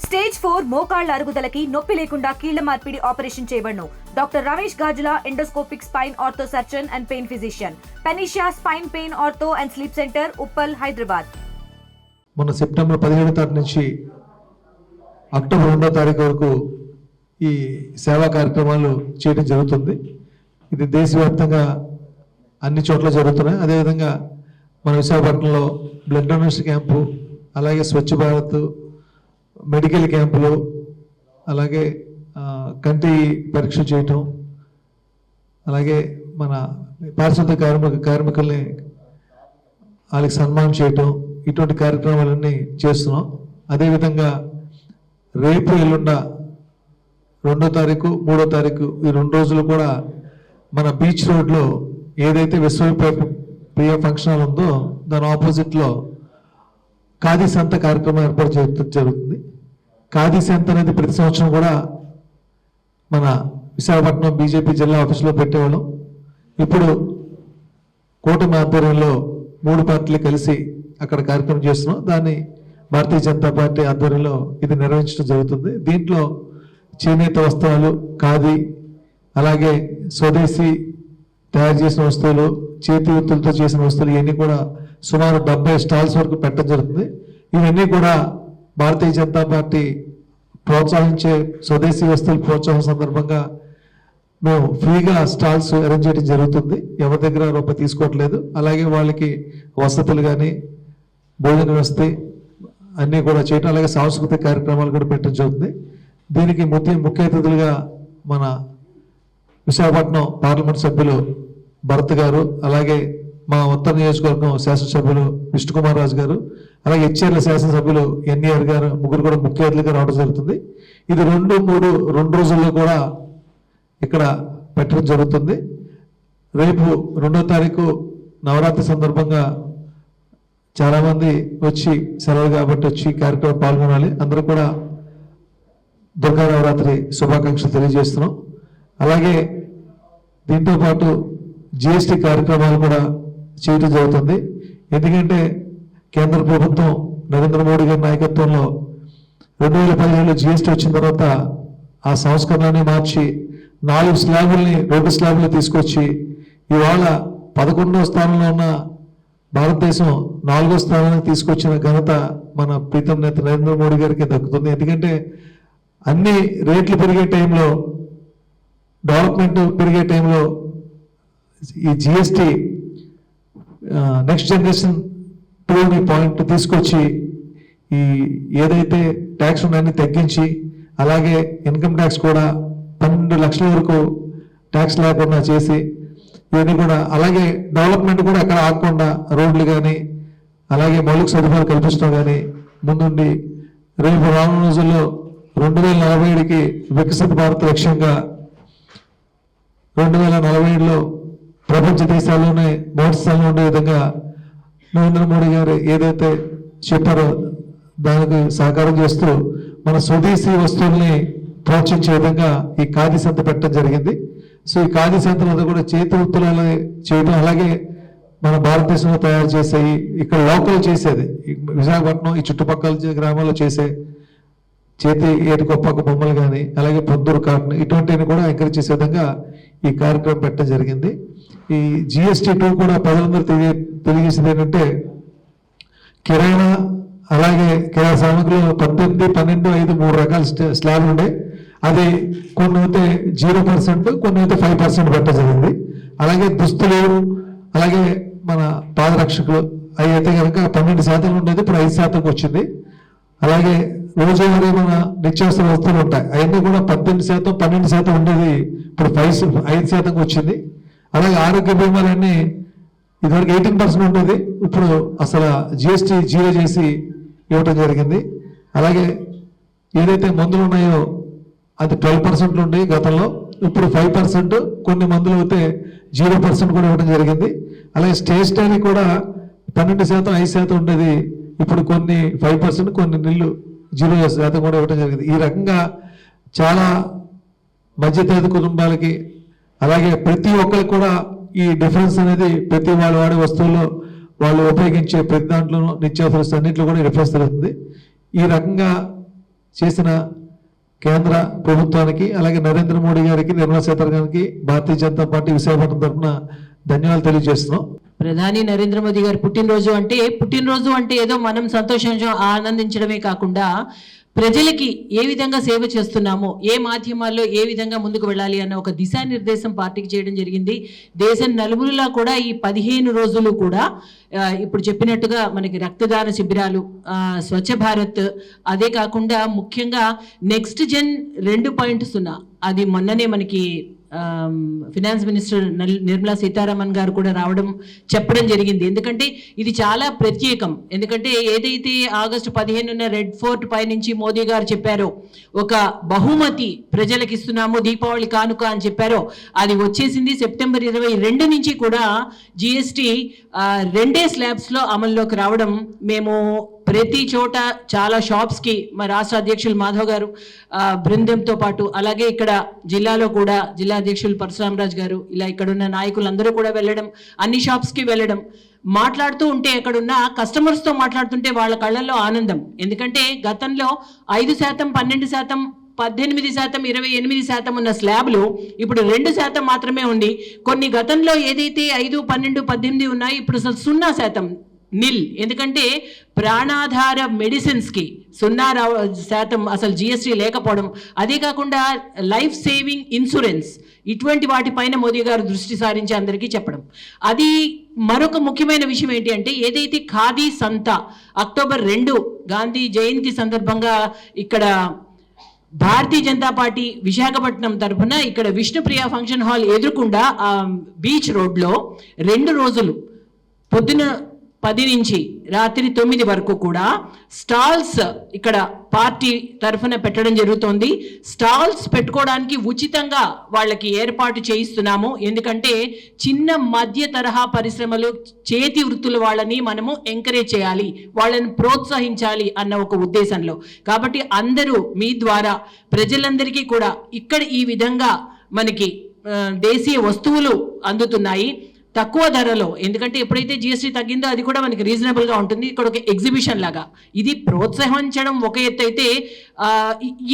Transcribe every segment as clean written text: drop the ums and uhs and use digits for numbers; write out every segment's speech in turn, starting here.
Stage 4 మోకాళ్ల అరుగుదలకి నొప్పి లేకుండా కీళ్ల మార్పిడి ఆపరేషన్ చేయబడును. Doctor Ramesh Gajula, endoscopic spine ortho surgeon and pain physician, Panacea spine pain ortho and sleep centre, Uppal, Hyderabad. మొన్న సెప్టెంబర్ 17వ తారీఖు నుంచి అక్టోబర్ 2వ తారీఖు వరకు ఈ సేవా కార్యక్రమాలు చేయడం జరుగుతుంది. ఇది దేశవ్యాప్తంగా అన్ని చోట్ల జరుగుతున్నాయి. అదేవిధంగా మన విశాఖపట్నంలో బ్లడ్ డొనేషన్ క్యాంపు, అలాగే స్వచ్ఛ భారత్ మెడికల్ క్యాంపులు, అలాగే కంటి పరీక్ష చేయటం, అలాగే మన పారిశుద్ధ్య కార్మికుల్ని వాళ్ళకి సన్మానం చేయటం, ఇటువంటి కార్యక్రమాలన్నీ చేస్తున్నాం. అదేవిధంగా రేపు ఎల్లుండ 2వ తారీఖు 3వ తారీఖు ఈ 2 రోజులు కూడా మన బీచ్ రోడ్లో ఏదైతే విశ్వప్రియ ఫంక్షన్ హాల్ ఉందో దాని ఆపోజిట్లో ఖాదీ సంత కార్యక్రమం ఏర్పాటు చేయడం జరుగుతుంది. ఖాదీ సంత అనేది ప్రతి సంవత్సరం కూడా మన విశాఖపట్నం బీజేపీ జిల్లా ఆఫీసులో పెట్టేవాళ్ళం. ఇప్పుడు కూటమి ఆధ్వర్యంలో 3 పార్టీలు కలిసి అక్కడ కార్యక్రమం చేస్తున్నాం. దాన్ని భారతీయ జనతా పార్టీ ఆధ్వర్యంలో ఇది నిర్వహించడం జరుగుతుంది. దీంట్లో చేనేత వస్త్రాలు, ఖాదీ, అలాగే స్వదేశీ తయారు చేసిన వస్తువులు, చేతి వృత్తులతో చేసిన వస్తువులు, ఇవన్నీ కూడా సుమారు 70 స్టాల్స్ వరకు పెట్టడం జరుగుతుంది. ఇవన్నీ కూడా భారతీయ జనతా పార్టీ ప్రోత్సహించే స్వదేశీ వస్తువుల ప్రోత్సాహం సందర్భంగా మేము ఫ్రీగా స్టాల్స్ అరేంజ్ చేయడం జరుగుతుంది. ఎవరి దగ్గర రూపాయి తీసుకోవట్లేదు. అలాగే వాళ్ళకి వసతులు కానీ భోజన వ్యవస్థ అన్నీ కూడా చేయటం, అలాగే సాంస్కృతిక కార్యక్రమాలు కూడా పెట్టడం జరుగుతుంది. దీనికి ముఖ్య అతిథులుగా మన విశాఖపట్నం పార్లమెంట్ సభ్యులు భరత్ గారు, అలాగే మా ఉత్తర నియోజకవర్గం శాసనసభ్యులు విష్ణుకుమార్ రాజు గారు, అలాగే హెచ్ఆర్ల శాసనసభ్యులు ఎన్ఈఆర్ గారు, ముగ్గురు కూడా ముఖ్య అతిథులుగా రావడం జరుగుతుంది. ఇది 2 రోజుల్లో కూడా ఇక్కడ పెట్టడం జరుగుతుంది. రేపు 2వ తారీఖు నవరాత్రి సందర్భంగా చాలామంది వచ్చి సెలవు కాబట్టి వచ్చి కార్యక్రమం పాల్గొనాలి. అందరూ కూడా దుర్గా నవరాత్రి శుభాకాంక్షలు తెలియజేస్తున్నాం. అలాగే దీంతో పాటు జిఎస్టీ కార్యక్రమాలు కూడా చేయడం జరుగుతుంది. ఎందుకంటే కేంద్ర ప్రభుత్వం నరేంద్ర మోడీ గారి నాయకత్వంలో 2017లో జిఎస్టీ వచ్చిన తర్వాత ఆ సంస్కరణని మార్చి 4 స్లాబుల్ని 2 స్లాబులు తీసుకొచ్చి ఇవాళ 11వ స్థానంలో ఉన్న భారతదేశం 4వ స్థానానికి తీసుకొచ్చిన ఘనత మన ప్రీతం నేత నరేంద్ర మోడీ గారికి దక్కుతుంది. ఎందుకంటే అన్ని రేట్లు పెరిగే టైంలో, డెవలప్మెంట్ పెరిగే టైంలో ఈ జిఎస్టీ నెక్స్ట్ జనరేషన్ 2 పాయింట్ తీసుకొచ్చి ఈ ఏదైతే ట్యాక్స్ ఉన్నాయని తగ్గించి, అలాగే ఇన్కమ్ ట్యాక్స్ కూడా 12 లక్షల వరకు ట్యాక్స్ లేకుండా చేసి ఇవన్నీ కూడా, అలాగే డెవలప్మెంట్ కూడా అక్కడ ఆగకుండా రోడ్లు కానీ అలాగే మౌలిక సదుపాయాలు కల్పించడం కానీ ముందుండి రేపు రానున్న రోజుల్లో 2047కి వికసిత భారత్ లక్ష్యంగా 2047లో ప్రపంచ దేశాల్లోనే మొదటి స్థానంలో ఉండే విధంగా నరేంద్ర మోడీ గారు ఏదైతే చెప్పారో దానికి సహకారం చేస్తూ మన స్వదేశీ వస్తువుల్ని ప్రోత్సహించే విధంగా ఈ ఖాదీ సంత పెట్టడం జరిగింది. సో ఈ ఖాదీ సంతలో కూడా చేతి వృత్తులు చేయడం, అలాగే మన భారతదేశంలో తయారు చేసేవి, ఇక్కడ లోకల్ చేసేది విశాఖపట్నం ఈ చుట్టుపక్కల గ్రామాల్లో చేసే చేతి ఏటుకొప్పకు బొమ్మలు కానీ, అలాగే పొద్దురు కాటన్, ఇటువంటివి కూడా ఎంకరేజ్ చేసే విధంగా ఈ కార్యక్రమం పెట్టడం జరిగింది. ఈ జిఎస్టీ 2 కూడా ప్రజలందరూ తెలియజేసేది ఏంటంటే కిరాణా, అలాగే కిరాణా సామగ్రిలో 18, 12, 5 3 రకాల స్లాబ్లు ఉండే. అది కొన్ని అయితే 0%, కొన్ని అయితే 5% పెట్టడం జరిగింది. అలాగే దుస్తులు, అలాగే మన పాదరక్షకులు అవి అయితే కనుక 12% ఉండేది, ఇప్పుడు 5%కి వచ్చింది. అలాగే రోజువారీ మన నిత్యావసర వస్తువులు ఉంటాయి, అవన్నీ కూడా 18%, 12% ఉండేది, ఇప్పుడు 5%కి వచ్చింది. అలాగే ఆరోగ్య బీమాలన్నీ ఇదివరకు 18% ఉండేది, ఇప్పుడు అసలు జిఎస్టీ 0 చేసి ఇవ్వటం జరిగింది. అలాగే ఏదైతే మందులు ఉన్నాయో అది 12% ఉండే గతంలో, ఇప్పుడు 5%, కొన్ని మందులు అయితే 0% కూడా ఇవ్వడం జరిగింది. అలాగే స్టేషనరీ కూడా 12%, 5% ఉండేది, ఇప్పుడు కొన్ని 5%, కొన్ని నీళ్లు 0% కూడా ఇవ్వడం జరిగింది. ఈ రకంగా చాలా మధ్యతరగతి కుటుంబాలకి, అలాగే ప్రతి ఒక్కరికి కూడా ఈ డిఫరెన్స్ అనేది ప్రతి వాళ్ళు వాడే వస్తువుల్లో వాళ్ళు ఉపయోగించే ప్రతి దాంట్లోనూ నిత్యావసర అన్నింటిలో కూడా డిఫరెన్స్ జరుగుతుంది. ఈ రకంగా చేసిన కేంద్ర ప్రభుత్వానికి, అలాగే నరేంద్ర మోడీ గారికి, నిర్మలా సీతారామన్ గారికి భారతీయ జనతా పార్టీ విశాఖపట్నం తరఫున ధన్యవాదాలు తెలియజేస్తున్నాం. ప్రధాని నరేంద్ర మోదీ గారి పుట్టినరోజు అంటే ఏదో మనం సంతోషంగా ఆనందించడమే కాకుండా ప్రజలకి ఏ విధంగా సేవ చేస్తున్నామో, ఏ మాధ్యమాల్లో ఏ విధంగా ముందుకు వెళ్ళాలి అన్న ఒక దిశానిర్దేశం పార్టీకి చేయడం జరిగింది. దేశం నలుమూలలా కూడా ఈ 15 రోజులు కూడా ఇప్పుడు చెప్పినట్టుగా మనకి రక్తదాన శిబిరాలు, స్వచ్ఛ భారత్, అదే కాకుండా ముఖ్యంగా నెక్స్ట్ జెన్ 2.0 అది మొన్ననే మనకి ఫినాన్స్ మినిస్టర్ నిర్మలా సీతారామన్ గారు కూడా రావడం చెప్పడం జరిగింది. ఎందుకంటే ఇది చాలా ప్రత్యేకం. ఎందుకంటే ఏదైతే ఆగస్టు 15న రెడ్ ఫోర్ట్ పై నుంచి మోదీ గారు చెప్పారో, ఒక బహుమతి ప్రజలకు ఇస్తున్నాము దీపావళి కానుక అని చెప్పారో, అది వచ్చేసింది. సెప్టెంబర్ 22 నుంచి కూడా జిఎస్టీ 2 స్లాబ్స్లో అమల్లోకి రావడం మేము ప్రతి చోట చాలా షాప్స్కి మా రాష్ట్ర అధ్యక్షులు మాధవ్ గారు బృందంతో పాటు, అలాగే ఇక్కడ జిల్లాలో కూడా జిల్లా అధ్యక్షులు పరశురామరాజు గారు, ఇలా ఇక్కడున్న నాయకులందరూ కూడా వెళ్ళడం, అన్ని షాప్స్కి వెళ్ళడం, మాట్లాడుతూ ఉంటే ఎక్కడున్న కస్టమర్స్తో మాట్లాడుతుంటే వాళ్ళ కళ్ళల్లో ఆనందం. ఎందుకంటే గతంలో 5%, 12%, 18%, 28% ఉన్న స్లాబ్లు ఇప్పుడు 2% మాత్రమే ఉంది. కొన్ని గతంలో ఏదైతే 5, 12, 18 ఉన్నాయి, ఇప్పుడు అసలు 0% నిల్. ఎందుకంటే ప్రాణాధార మెడిసిన్స్కి 0% అసలు జిఎస్టీ లేకపోవడం, అదే కాకుండా లైఫ్ సేవింగ్ ఇన్సూరెన్స్, ఇటువంటి వాటిపైన మోదీ గారు దృష్టి సారించి అందరికీ చెప్పడం. అది మరొక ముఖ్యమైన విషయం ఏంటి అంటే, ఏదైతే ఖాదీ సంత అక్టోబర్ 2 గాంధీ జయంతి సందర్భంగా ఇక్కడ భారతీయ జనతా పార్టీ విశాఖపట్నం తరఫున ఇక్కడ విష్ణుప్రియ ఫంక్షన్ హాల్ ఎదురుకుండా బీచ్ రోడ్లో 2 రోజులు పొద్దున 10 నుంచి రాత్రి 9 వరకు కూడా స్టాల్స్ ఇక్కడ పార్టీ తరఫున పెట్టడం జరుగుతోంది. స్టాల్స్ పెట్టుకోవడానికి ఉచితంగా వాళ్ళకి ఏర్పాటు చేయిస్తున్నాము. ఎందుకంటే చిన్న మధ్య తరహా పరిశ్రమలు, చేతి వృత్తుల వాళ్ళని మనము ఎంకరేజ్ చేయాలి, వాళ్ళని ప్రోత్సహించాలి అన్న ఒక ఉద్దేశంలో. కాబట్టి అందరూ మీ ద్వారా ప్రజలందరికీ కూడా ఇక్కడ ఈ విధంగా మనకి దేశీయ వస్తువులు అందుతున్నాయి తక్కువ ధరలో. ఎందుకంటే ఎప్పుడైతే జిఎస్టీ తగ్గిందో అది కూడా మనకి రీజనబుల్గా ఉంటుంది. ఇక్కడ ఒక ఎగ్జిబిషన్ లాగా ఇది ప్రోత్సహించడం ఒక ఎత్తు అయితే,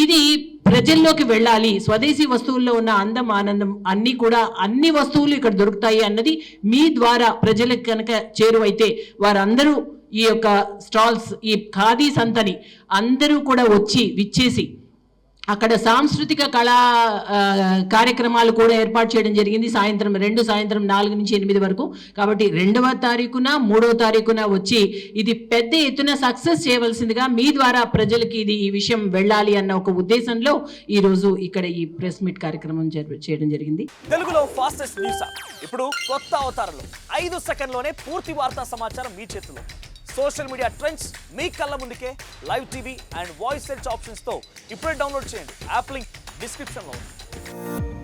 ఇది ప్రజల్లోకి వెళ్ళాలి. స్వదేశీ వస్తువుల్లో ఉన్న అందం, ఆనందం అన్నీ కూడా, అన్ని వస్తువులు ఇక్కడ దొరుకుతాయి అన్నది మీ ద్వారా ప్రజలకు కనుక చేరువైతే, వారందరూ ఈ యొక్క స్టాల్స్, ఈ ఖాదీ సంతని అందరూ కూడా వచ్చి విచ్చేసి అక్కడ సాంస్కృతిక కళా కార్యక్రమాలు కూడా ఏర్పాటు చేయడం జరిగింది. సాయంత్రం 4 నుంచి 8 వరకు. కాబట్టి 2వ తారీఖున 3వ తారీఖున వచ్చి ఇది పెద్ద ఎత్తున సక్సెస్ చేయవలసిందిగా మీ ద్వారా ప్రజలకి ఈ విషయం వెళ్ళాలి అన్న ఒక ఉద్దేశంలో ఈ రోజు ఇక్కడ ఈ ప్రెస్ మీట్ కార్యక్రమం చేయడం జరిగింది. తెలుగులో ఫాస్టెస్ట్ న్యూస్ ఇప్పుడు కొత్త అవతారంలో 5 సెకండ్లోనే పూర్తి వార్తా సమాచారం మీ చేతిలో. సోషల్ మీడియా ట్రెండ్స్ మీ కళ్ళ ముందుకే live TV and voice search ఆప్షన్స్తో ఇప్పుడే డౌన్లోడ్ చేయండి. యాప్ లింక్ డిస్క్రిప్షన్లో ఉంది.